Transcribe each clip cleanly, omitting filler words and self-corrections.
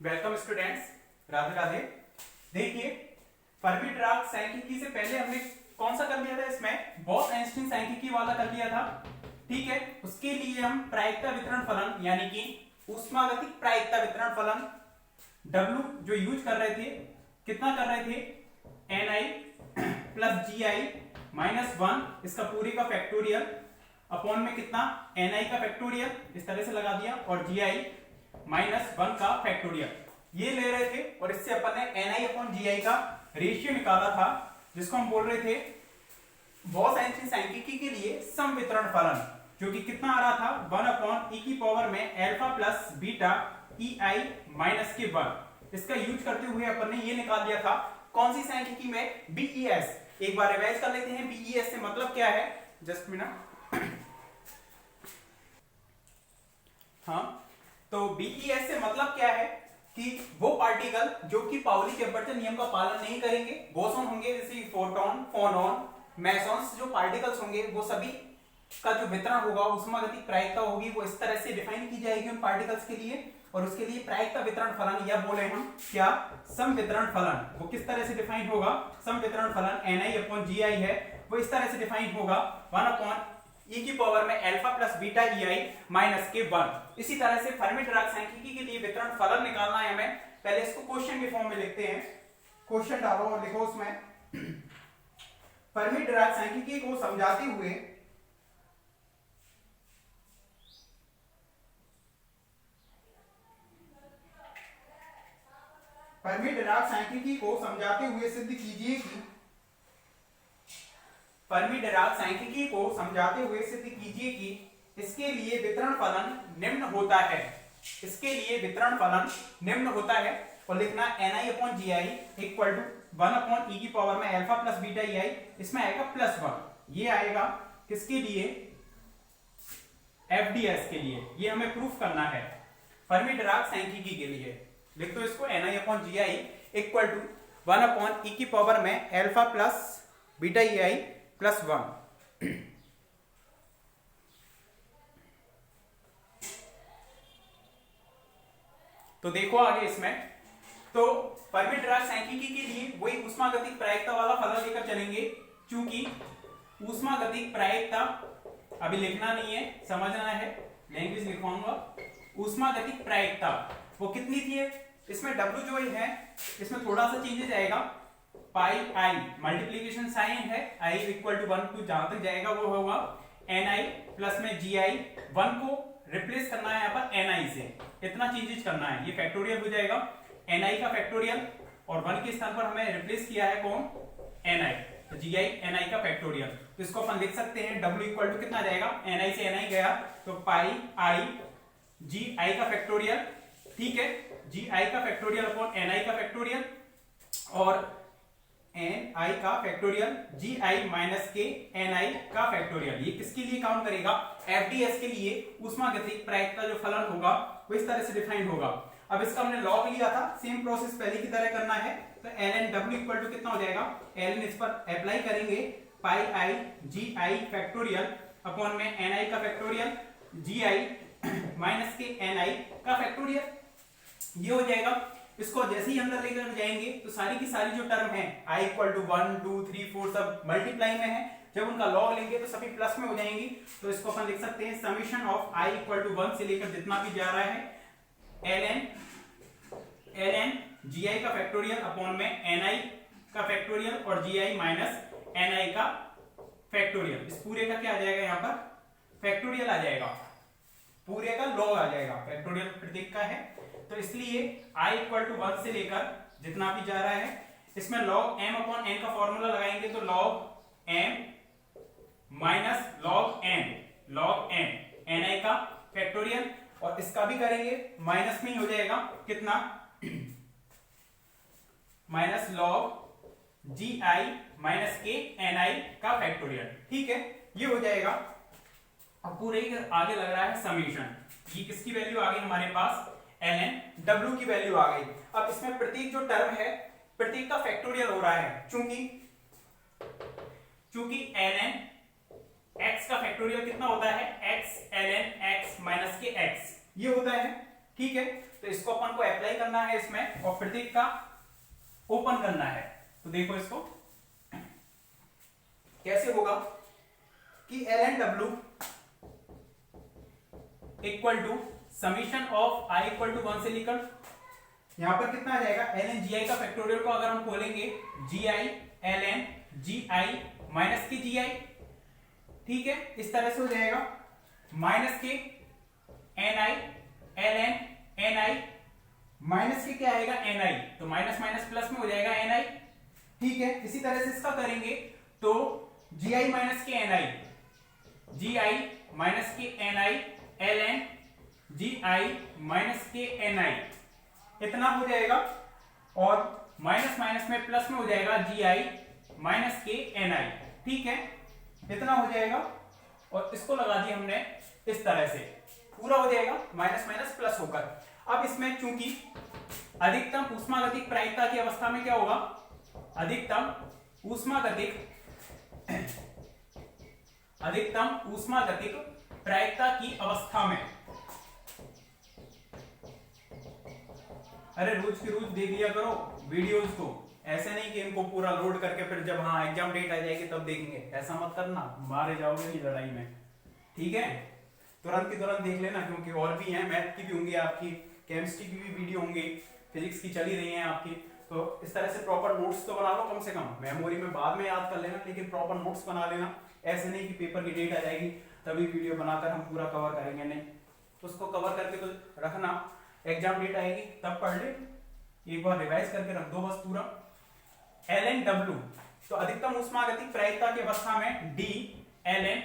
Welcome students, Radhe Radhe. देखिए, Fermi-Dirac सांख्यिकी से पहले हमने कौन सा कर लिया था? इसमें बॉस-आइंस्टीन सांख्यिकी वाला कर लिया था। ठीक है, उसके लिए हम प्रायिकता वितरण फलन यानी कि ऊष्मागतिक प्रायिकता वितरण फलन W जो यूज कर रहे थे, कितना कर रहे थे? Ni प्लस Gi माइनस 1 इसका पूरे का फैक्टोरियल अपॉन में कितना? Ni का फैक्टोरियल इस तरह से लगा दिया और Gi माइनस 1 का फैक्टोरियल ये ले रहे थे और इससे अपन ने Ni अपॉन Gi का रेशियो निकाला था, जिसको हम बोल रहे थे बॉस-आइंस्टीन सांख्यिकी के लिए सम वितरण फलन, जो कि कितना आ रहा था? 1 अपॉन e की पावर में alpha plus beta ei minus के 1। इसका यूज करते हुए अपन ने ये निकाल दिया था कौन सी सांख्यिकी में? BES। एक बार रिवाइज कर लेते हैं BES से मतलब क्या है। Just minute. हाँ, तो BES से मतलब क्या है कि वो पार्टिकल जो कि पाउली के अपवर्तन नियम का पालन नहीं करेंगे, बोसॉन होंगे, जैसे फोटॉन, फोनॉन, मेसॉन्स जो पार्टिकल्स होंगे, वो सभी का जो वितरण होगा, ऊष्मागतिक प्रायिकता होगी, वो इस तरह से डिफाइन की जाएगी उन पार्टिकल्स के लिए। और उसके लिए प्रायिकता वितरण फलन या बोले हम क्या? सम वितरण फलन। वो किस तरह से डिफाइन होगा? सम वितरण फलन Ni अपॉन Gi है, वो इस तरह से डिफाइन होगा 1 अपॉन e की पावर में alpha plus beta ei minus के 1। इसी तरह से फर्मी-डिराक सांख्यिकी के लिए वितरण फलन निकालना है हमें। पहले इसको क्वेश्चन के फॉर्म में लिखते हैं। क्वेश्चन डालो और लिखो उसमें फर्मी-डिराक सांख्यिकी को समझाते हुए फर्मी-डिराक सांख्यिकी को समझाते हुए सिद्ध कीजिए कि फर्मी-डिराक सांख्यिकी को समझाते हुए सिद्ध कीजिए कि इसके लिए वितरण फलन निम्न होता है। इसके लिए वितरण फलन निम्न होता है और लिखना Ni upon Gi equal to 1 upon e की पावर में अल्फा प्लस बीटा ei, इसमें आएगा प्लस 1। ये आएगा किसके लिए? FDS के लिए। ये हमें प्रूफ करना है फर्मी-डिराक सांख्यिकी के लिए। लिख दो इसको Ni upon Gi equal to 1 upon e की पावर में alpha plus beta ei plus 1। तो देखो आगे इसमें, तो फर्मी-डिराक सांख्यिकी के लिए वही ऊष्मागतिक प्रायिकता वाला फलन लेकर चलेंगे। चूंकि ऊष्मागतिक प्रायिकता अभी लिखना नहीं है, समझना है, लैंग्वेज लिखवाऊंगा। ऊष्मागतिक प्रायिकता वो कितनी थी? इसमें W जो है, इसमें थोड़ा सा चेंजेस आएगा। पाई आई मल्टीप्लीकेशन साइन है, i इक्वल टू 1 टू जहां तक जाएगा वो होगा Ni प्लस में Gi। 1 को रिप्लेस करना है यहाँ पर Ni से, इतना चेंजेस करना है। ये फैक्टोरियल हो जाएगा Ni का फैक्टोरियल और 1 के स्थान पर हमें रिप्लेस किया है कौन? Ni। तो Gi Ni का फैक्टोरियल, तो इसको अपन लिख सकते हैं W इक्वल टू कितना जाएगा? Ni से Ni गया तो पाई आई Gi का फैक्टोरियल। ठीक है, Gi का फैक्टोरियल अपॉन Ni का फैक्टोरियल और Ni का फैक्टोरियल Gi माइनस के Ni का फैक्टोरियल। ये किसके लिए काउंट करेगा? FDS के लिए ऊष्मागतिक प्रायिकता जो फलन होगा वो इस तरह से डिफाइन होगा। अब इसका हमने लॉग लिया था, सेम प्रोसेस पहले की तरह करना है। तो ln W इक्वल टू कितना हो जाएगा? ln इस पर अप्लाई करेंगे पाई आई Gi फैक्टोरियल अपॉन में Ni का फैक्टोरियल Gi माइनस के Ni का फैक्टोरियल। ये हो जाएगा। इसको जैसे ही अंदर लेकर जाएंगे तो सारी की सारी जो टर्म है i इक्वल टू 1 2 3 4 सब मल्टीप्लाई में है। जब उनका लॉग लेंगे तो सभी प्लस में हो जाएंगी। तो इसको अपन लिख सकते हैं summation of i equal to 1 से लेकर जितना भी जा रहा है ln Gi का फैक्टोरियल अपॉन में Ni का फैक्टोरियल और Gi माइनस Ni का फैक्टोरियल। इस पूरे का क्या आ जाएगा? यहाँ पर फैक्टोरियल आ जाएगा, पूरे का लॉग आ जाएगा, फैक्टोरियल प्रतीक का है। तो इसलिए i इक्वल टू 1 से लेकर जितना भी जा रहा है, इसमें log m अपॉन n का फॉर्मूला लगाएंगे तो log m minus log n Ni का फैक्टोरियल और इसका भी करेंगे माइनस में ही हो जाएगा कितना? माइनस log Gi माइनस के Ni का फैक्टोरियल। ठीक है, ये हो जाएगा। अब पूरे आगे लग रहा है समीशन। ये किसकी वैल्यू आ गई हमारे पास? ln W की वैल्यू आ गई। अब इसमें प्रतीक जो टर्म है, प्रतीक का फैक्टोरियल हो रहा है। चूंकि ln x का फैक्टोरियल कितना होता है? x ln x माइनस के x ये होता है। ठीक है, तो इसको अपन को अप्लाई करना है इसमें और प्रत्येक का ओपन करना है। तो देखो इसको कैसे होगा कि ln w equal to summation of i equal to 1 से लेकर यहां पर कितना आ जाएगा ln gi का फैक्टोरियल को अगर हम खोलेंगे gi ln gi माइनस के gi, ठीक है, इस तरह से हो जाएगा माइनस के ni ln ni माइनस के क्या आएगा ni, तो माइनस माइनस प्लस में हो जाएगा ni, ठीक है। इसी तरह से इसका करेंगे तो gi माइनस के ni gi माइनस के ni ln gi माइनस के ni इतना हो जाएगा और माइनस माइनस में प्लस में हो जाएगा gi माइनस के ni, ठीक है, इतना हो जाएगा और इसको लगा दिया हमने इस तरह से, पूरा हो जाएगा माइनस माइनस प्लस होकर। अब इसमें चूंकि अधिकतम ऊष्मागतिक प्रायिकता की अवस्था में क्या होगा, अधिकतम ऊष्मागतिक प्रायिकता की अवस्था में, अरे रोज की रोज देख लिया करो वीडियोस को, ऐसे नहीं कि इनको पूरा लोड करके फिर जब हाँ एग्जाम डेट आ जाएगी तब देखेंगे, ऐसा मत करना, मारे जाओगे नहीं लड़ाई में, ठीक है। तुरंत की तुरंत देख लेना, क्योंकि और भी हैं, मैथ की भी होंगी आपकी, केमिस्ट्री की भी वीडियो होंगी, फिजिक्स की चली रही है आपकी, तो इस तरह से प्रॉपर नोट्स तो बना लो, कम से कम मेमोरी में बाद में याद कर लेना, लेकिन प्रॉपर नोट्स बना लेना। ऐसे नहीं कि पेपर की डेट आ जाएगी तभी वीडियो बनाकर हम पूरा कवर करेंगे, नहीं, उसको कवर करके तो रखना, एग्जाम डेट आएगी तब पढ़ ले, एक बार रिवाइज करके रख दो बस पूरा। ln w, तो अधिकतम ऊष्मागतिक प्रायिकता की अवस्था में d ln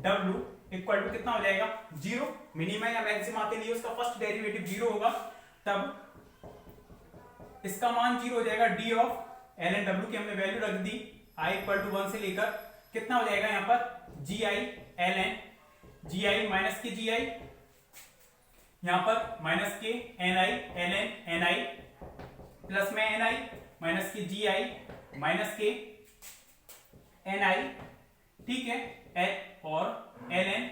w equal to कितना हो जाएगा 0, मिनिमम या मैक्सिमम के लिए उसका फर्स्ट डेरिवेटिव 0 होगा, तब इसका मान 0 हो जाएगा, d ऑफ ln w की हमने वैल्यू रख दी i इक्वल टू 1 से लेकर, कितना हो जाएगा यहाँ पर gi ln gi माइनस के gi, यहां पर माइनस के ni ln ni प्लस में ni माइनस के gi माइनस के ni, ठीक है, और ln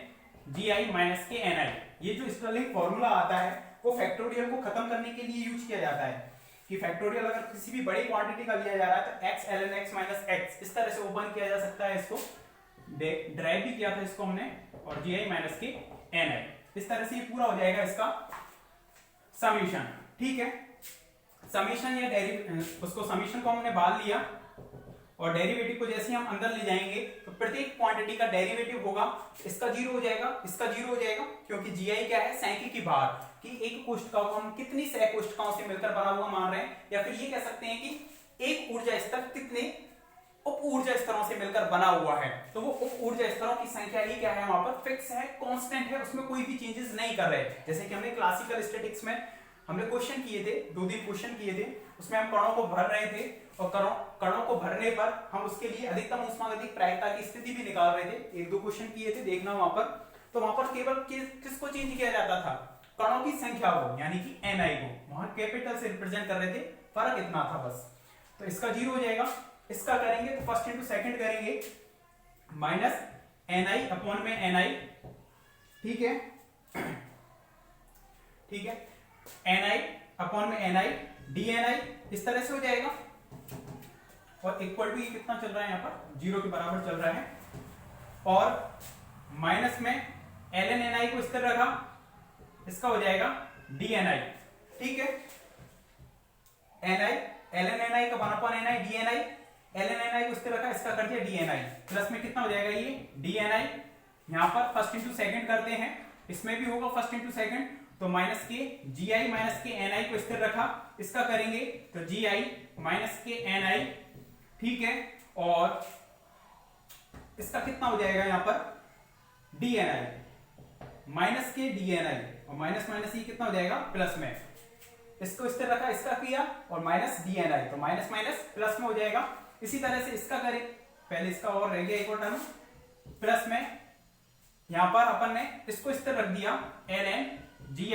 gi माइनस के ni, ये जो स्टर्लिंग फॉर्मूला आता है वो फैक्टोरियल को खत्म करने के लिए यूज किया जाता है कि फैक्टोरियल अगर किसी भी बड़ी क्वांटिटी का लिया जा रहा है तो x ln x minus x इस तरह से ओपन किया जा सकता है, इसको ड्राइव भी किया था इसको हमने, और gi माइनस के ni, इस तरह से ये पूरा हो जाएगा इसका समीशन, ठीक है। समीशन या उसको समीशन को हमने बाल लिया और डेरिवेटिव को जैसे हम अंदर ले जाएंगे तो प्रत्येक क्वांटिटी का डेरिवेटिव होगा, इसका 0 हो जाएगा, इसका 0 हो जाएगा, क्योंकि gi क्या है, सांख्यिकी भार कि एक कोष्ठका को हम कितनी सह कोष्ठकाओं से मिलकर बना हुआ मान रहे हैं, या फिर ये कह सकते हैं कि एक ऊर्जा स्तर कितने उप ऊर्जा स्तरों से मिलकर बना हुआ है, तो वो उप ऊर्जा स्तरों की संख्या ही क्या है, वहां पर फिक्स है, कांस्टेंट है, उसमें कोई भी चेंजेस नहीं कर रहे। जैसे कि हमने क्लासिकल स्टैटिक्स में हमने क्वेश्चन किए थे, 2 क्वेश्चन किए थे, उसमें हम कणों को भर रहे थे और कणों को भरने पर हम उसके लिए अधिकतम ऊष्मागतिक प्रायिकता की स्थिति भी निकाल रहे थे, 1-2 क्वेश्चन किए थे, देखना वहां पर। तो वहां पर केवल किसको चेंज किया जाता था, कणों की संख्या को, यानी कि ni को वहां कैपिटल से रिप्रेजेंट कर रहे थे, फर्क इतना था बस। तो इसका 0 हो जाएगा, इसका करेंगे तो फर्स्ट इंटू सेकंड करेंगे, माइनस ni अपॉन में ni, ठीक है, ठीक है, ni अपॉन में ni dni, इस तरह से हो जाएगा, और इक्वल टू ये कितना चल रहा है, यहाँ पर 0 के बराबर चल रहा है, और माइनस में ln ni को इस तरह रखा, इसका हो जाएगा dni, ठीक है, ni ln ni का 1 upon ni dni, ln ni को इस तरह रखा, इसका कर दिया dni, प्लस में कितना हो जाएगा ये dni, यहां पर फर्स्ट इंटू सेकंड करते हैं, इसमें भी होगा फर्स्ट इंटू सेकंड, तो माइनस के gi माइनस के ni को स्थिर रखा, इसका करेंगे तो gi माइनस के ni, ठीक है, और इसका कितना हो जाएगा यहाँ पर dni माइनस के dni, और माइनस माइनस ये कितना हो जाएगा प्लस में, इसको स्थिर रखा, इसका किया और माइनस dni, तो माइनस माइनस प्लस में हो जाएगा। इसी तरह से इसका करें, पहले इसका और रह गया एक और टर्म, प्लस में यहां पर अपन ने इसको स्थिर रख दिया ln gi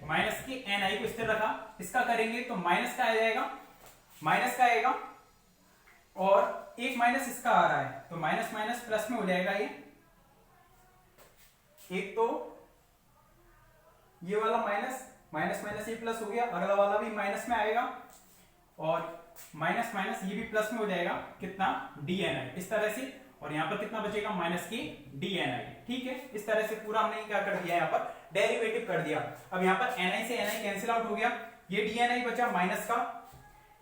माइनस के ni को स्थिर रखा, इसका करेंगे तो माइनस का आ जाएगा, माइनस का आएगा, और एक माइनस इसका आ रहा है तो माइनस माइनस प्लस में हो जाएगा, ये एक तो ये वाला माइनस माइनस माइनस ये प्लस हो गया, अगला वाला भी माइनस में आएगा और माइनस माइनस ये भी प्लस में हो जाएगा, कितना DNi इस तरह से, और यहाँ पर कितना बचेगा माइनस की DNi। ठीक है, इस तरह से पूरा हमने क्या कर दिया, यहाँ पर डेरिवेटिव कर दिया। अब यहाँ पर Ni से Ni कैंसिल आउट हो गया, ये DNi बचा माइनस का,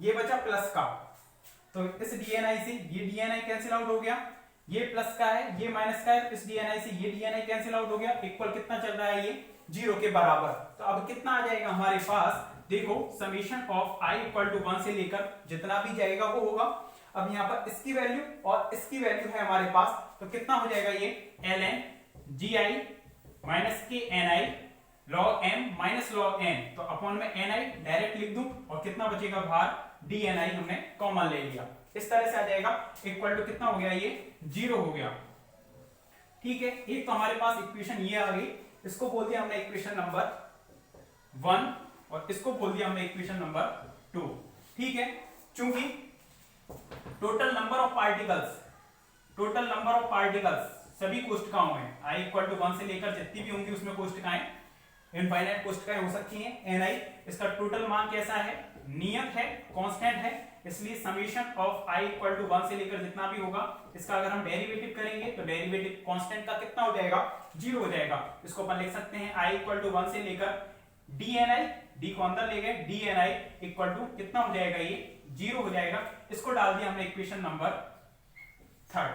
ये बचा प्लस का, तो इस DNi से ये DNi कैंसिल आउट हो गया, ये प्लस का है ये माइनस का है, इस DNi से ये DNi कैंसिल आउट हो गया, इक्वल कितना चल रहा है ये 0 के बराबर। तो अब कितना आ जाएगा हमारे पास, देखो summation of i equal to 1 से लेकर जितना भी जाएगा वो होगा। अब यहाँ पर इसकी वैल्यू और इसकी वैल्यू है हमारे पास, तो कितना हो जाएगा ये ln gi माइनस के ni log m minus log n, तो अपॉन में ni डायरेक्ट लिख दूं और कितना बचेगा बाहर dni हमने कॉमन ले लिया, इस तरह से आ जाएगा इक्वल टू कितना हो गया ये 0 हो गया। ठीक है, एक तो हमारे पास इक्वेशन ये आ गई, इसको बोल दिया हमने इक्वेशन नंबर 1 और इसको बोल दिया हमने इक्वेशन नंबर 2। ठीक है, चूंकि टोटल नंबर ऑफ पार्टिकल्स सभी कोष्ठकाओं में i इक्वल टू 1 से लेकर जितनी भी होंगी उसमें कोष्ठकाएं इनफाइनाइट कोष्ठकाएं हो सकती हैं। ni इसका टोटल मान कैसा है, नियत है, कांस्टेंट है, इसलिए summation of i equal to 1 से लेकर जितना भी होगा इसका अगर हम डेरिवेटिव करेंगे तो डेरिवेटिव कांस्टेंट का कितना हो जाएगा 0 हो जाएगा। इसको अपन लिख सकते हैं i इक्वल टू 1 से लेकर dni, d को अंदर ले गए, dni इक्वल टू कितना हो जाएगा ये 0 हो जाएगा। इसको डाल दिया हमने इक्वेशन नंबर 3,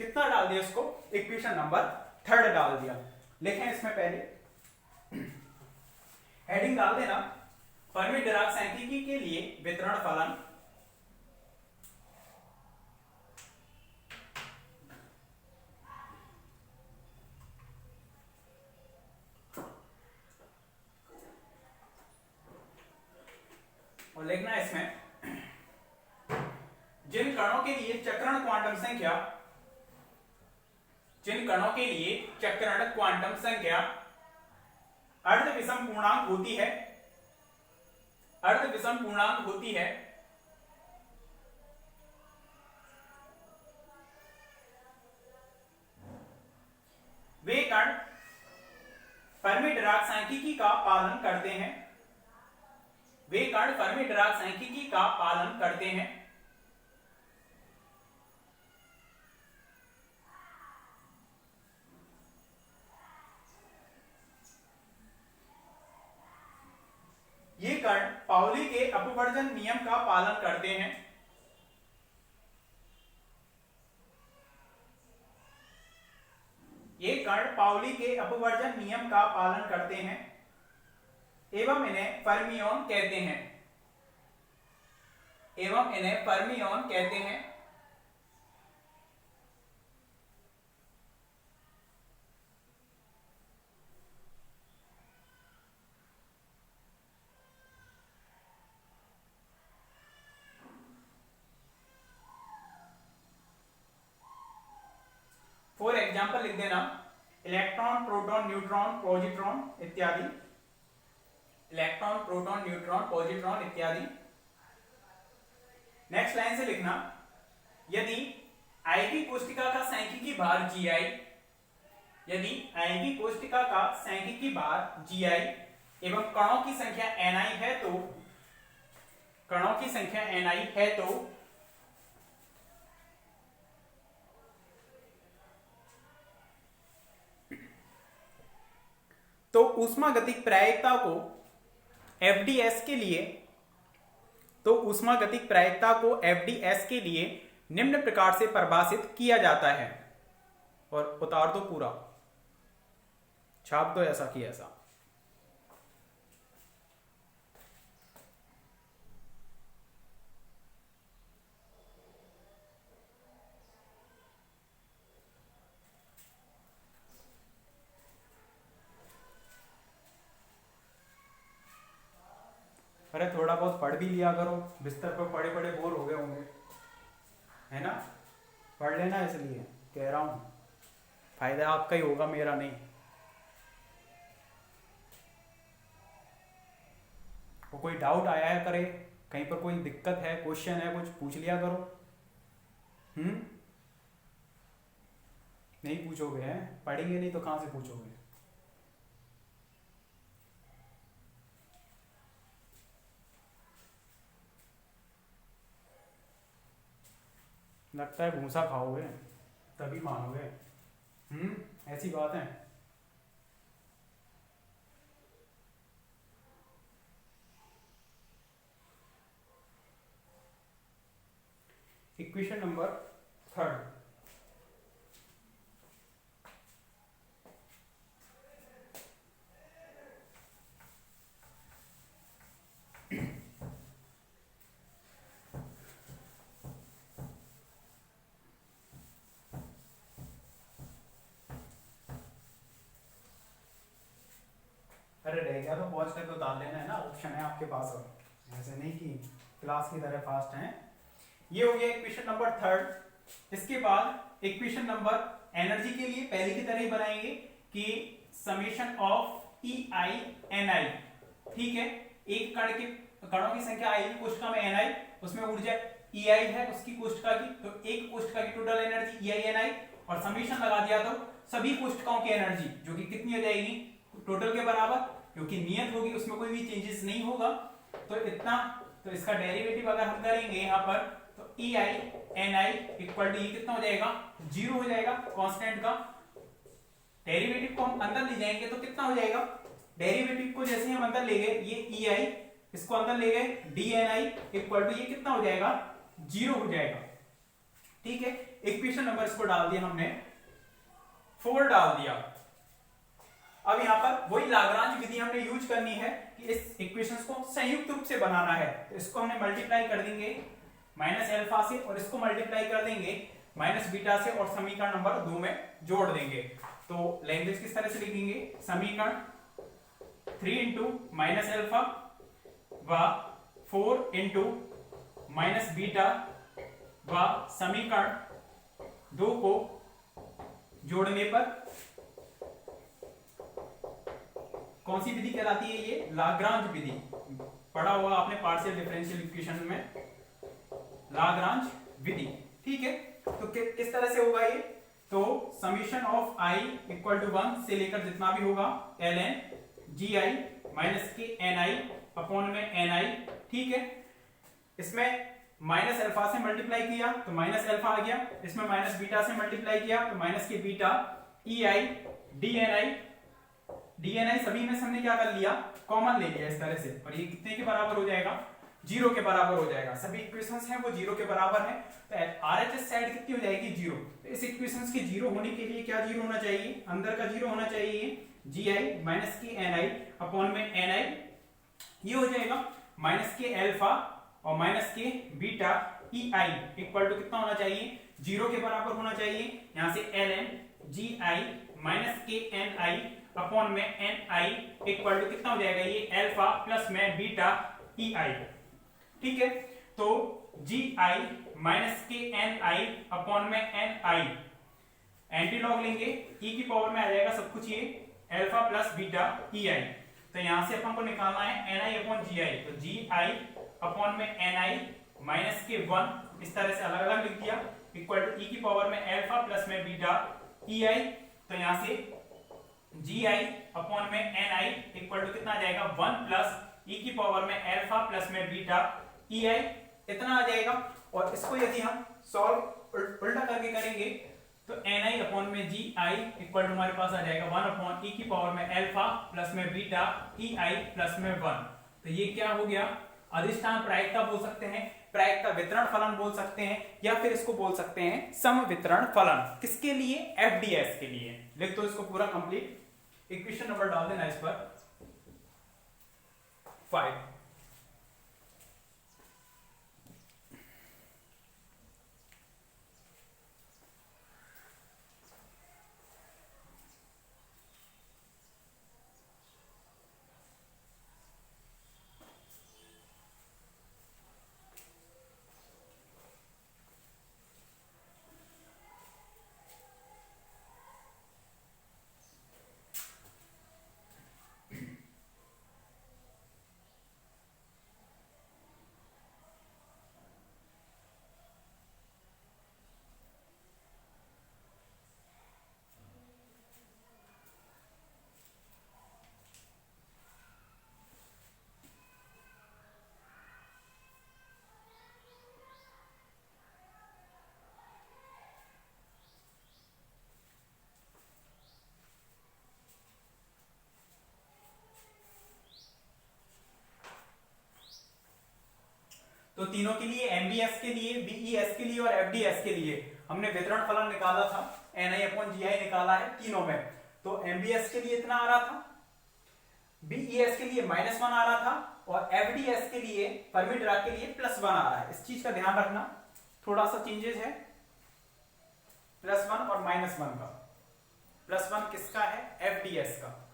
कितना डाल दिया इसको, इक्वेशन नंबर 3 डाल दिया। लिखें इसमें पहले हेडिंग डाल देना, फर्मी डिराक सांख्यिकी के लिए वितरण फलन और लिखना है इसमें जिन कणों के लिए चक्रण क्वांटम संख्या अर्ध विषम पूर्णांक होती है वे कण फर्मी डिराक सांख्यिकी का पालन करते हैं। ये कण पाउली के अपवर्जन नियम का पालन करते हैं। ये कण पाउली के अपवर्जन नियम का पालन करते हैं एवं इन्हें फर्मियोन कहते हैं। फॉर एग्जाम्पल लिख देना, इलेक्ट्रॉन, प्रोटॉन, न्यूट्रॉन, पॉजिट्रॉन इत्यादि। इलेक्ट्रॉन, प्रोटॉन, न्यूट्रॉन, पॉजिट्रॉन इत्यादि। नेक्स्ट लाइन से लिखना, यदि I की कोष्ठिका का सांख्यिकी भार gi, यदि I की कोष्ठिका का सांख्यिकी भार gi एवं कणों की संख्या ni है तो ऊष्मागतिक प्रायिकता को FDS के लिए निम्न प्रकार से परिभाषित किया जाता है, और उतार दो पूरा, छाप दो ऐसा कि ऐसा। अरे थोड़ा बहुत पढ़ भी लिया करो, बिस्तर पर पड़े पड़े बोर हो गए होंगे, है ना, पढ़ लेना, इसलिए कह रहा हूं, फायदा आपका ही होगा, मेरा नहीं। वो कोई डाउट आया है करे, कहीं पर कोई दिक्कत है, क्वेश्चन है, कुछ पूछ लिया करो। नहीं पूछोगे, हैं, पढ़ेंगे नहीं तो कहां से पूछोगे। लगता है भूसा खाओगे तभी मानोगे। ऐसी बात है। Equation number 3। अरे रह गया तो पहुंच कर तो डाल लेना है ना, ऑप्शन है आपके पास। अब ऐसे नहीं कि क्लास की तरह फास्ट हैं। ये हो गया इक्वेशन नंबर 3। इसके बाद इक्वेशन नंबर एनर्जी के लिए पहले की तरह ही बनाएंगे कि summation of E I N आई। ठीक है, एक कण के कणों की संख्या आई कोष्ठका में एन आई, उसमें ऊर्जा ई आई है उसकी कोष्ठका की, तो एक कोष्ठका की total energy E I N I, और समेशन लगा दिया तो सभी कोष्ठकाओं की एनर्जी जो कि कितनी हो जाएगी टोटल के बराबर, क्योंकि नियत होगी उसमें कोई भी चेंजेस नहीं होगा। तो इतना, तो इसका डेरिवेटिव अगर हम करेंगे यहाँ पर तो E I N I equal to ये कितना हो जाएगा 0 हो जाएगा। कांस्टेंट का डेरिवेटिव को हम अंदर ले जाएंगे तो कितना हो जाएगा, डेरिवेटिव को जैसे हम अंदर ले गए ये ई आई इसको अंदर ले गए D N I equal to ये कितना हो जाएगा 0 हो जाएगा। ठीक है, इक्वेशन नंबर इसको डाल दिया हमने 4 डाल दिया। अब यहाँ पर वही लाग्रांज विधि हमने यूज करनी है कि इस इक्वेशंस को संयुक्त रूप से बनाना है। तो इसको हमने मल्टीप्लाई कर देंगे माइनस अल्फा से, और इसको मल्टीप्लाई कर देंगे माइनस बीटा से, और समीकरण नंबर 2 में जोड़ देंगे। तो लैंग्वेज किस तरह से लिखेंगे, समीकरण 3 इंटू माइनस अल्फा व 4 इंटू माइनस बीटा व समीकरण 2 को जोड़ने पर कौन सी विधि कहलाती है, ये लाग्रांज विधि। पढ़ा होगा आपने पार्शियल डिफरेंशियल इक्वेशन में, लाग्रांज विधि। ठीक है, तो किस तरह से होगा ये, तो summation of i equal to 1 से लेकर जितना भी होगा l n g i minus k n i upon में एन आई। ठीक है, इसमें माइनस अल्फा से मल्टीप्लाई किया तो माइनस अल्फा आ गया, इसमें माइनस बीटा से मल्टीप्लाई किया तो माइनस के beta E I D N I, D N I सभी में से हमने क्या कर लिया कॉमन ले लिया इस तरह से, और ये कितने के बराबर हो जाएगा 0 के बराबर हो जाएगा। सभी इक्वेशंस हैं वो 0 के बराबर है, तो आरएचएस साइड कितनी हो जाएगी 0। तो इस इक्वेशंस के 0 होने के लिए क्या 0 होना चाहिए, अंदर का 0 होना चाहिए g i minus k n i upon में एन आई, ये हो जाएगा माइनस के अल्फा और माइनस के beta E i equal to कितना होना चाहिए 0 के बराबर होना चाहिए। यहां से L n g i minus k n i upon में एन आई इक्वल टू कितना हो जाएगा, ये अल्फा प्लस में बीटा ई आई। ठीक है, तो जी i minus k n i upon में एन आई, एंटी लॉग लेंगे ई की पावर में आ जाएगा सब कुछ ये अल्फा प्लस बीटा ई आई। तो यहां से अपन को निकालना है एन आई अपॉन जी आई, तो जी आई अपॉन में एन आई माइनस के 1 इस तरह से अलग अलग लिख दिया इक्वल टू ई की पावर में अल्फा प्लस में बीटा ई आई। तो यहां से जी आई अपॉन में एन आई इक्वल टू कितना आ जाएगा 1 प्लस ई की पावर में अल्फा प्लस में बीटा ई आई, इतना आ जाएगा। और इसको यदि हम सॉल्व उल्टा करके करेंगे तो एन आई अपॉन में जी आई इक्वल टू हमारे पास आ जाएगा 1 अपॉन ई की पावर में अल्फा प्लस में बीटा ई आई प्लस में 1। तो ये क्या हो गया, अधिष्ठान प्रायिकता बोल सकते हैं, प्रायिकता वितरण फलन बोल सकते हैं, या फिर इसको बोल सकते हैं सम वितरण फलन। किसके लिए, एफडीएस के लिए। लिख दो इसको पूरा कंप्लीट, इक्वेशन नंबर डाल देना इस पर 5। तो तीनों के लिए, एमबीएस के लिए, बीईएस के लिए और एफडीएस के लिए हमने वितरण फलन निकाला था, NI/GI निकाला है तीनों में। तो एमबीएस के लिए इतना आ रहा था, बीईएस के लिए -1 आ रहा था और एफडीएस के लिए, फर्मी-डिराक के लिए +1 आ रहा है। इस चीज का ध्यान रखना, थोड़ा सा चेंजेस है +1 और -1 का। +1 किसका है? एफडीएस का।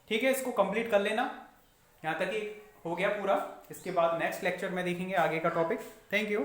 ठीक है, इसको कंप्लीट कर लेना, यहां तक ही हो गया पूरा। इसके बाद नेक्स्ट लेक्चर में देखेंगे आगे का टॉपिक। Thank you.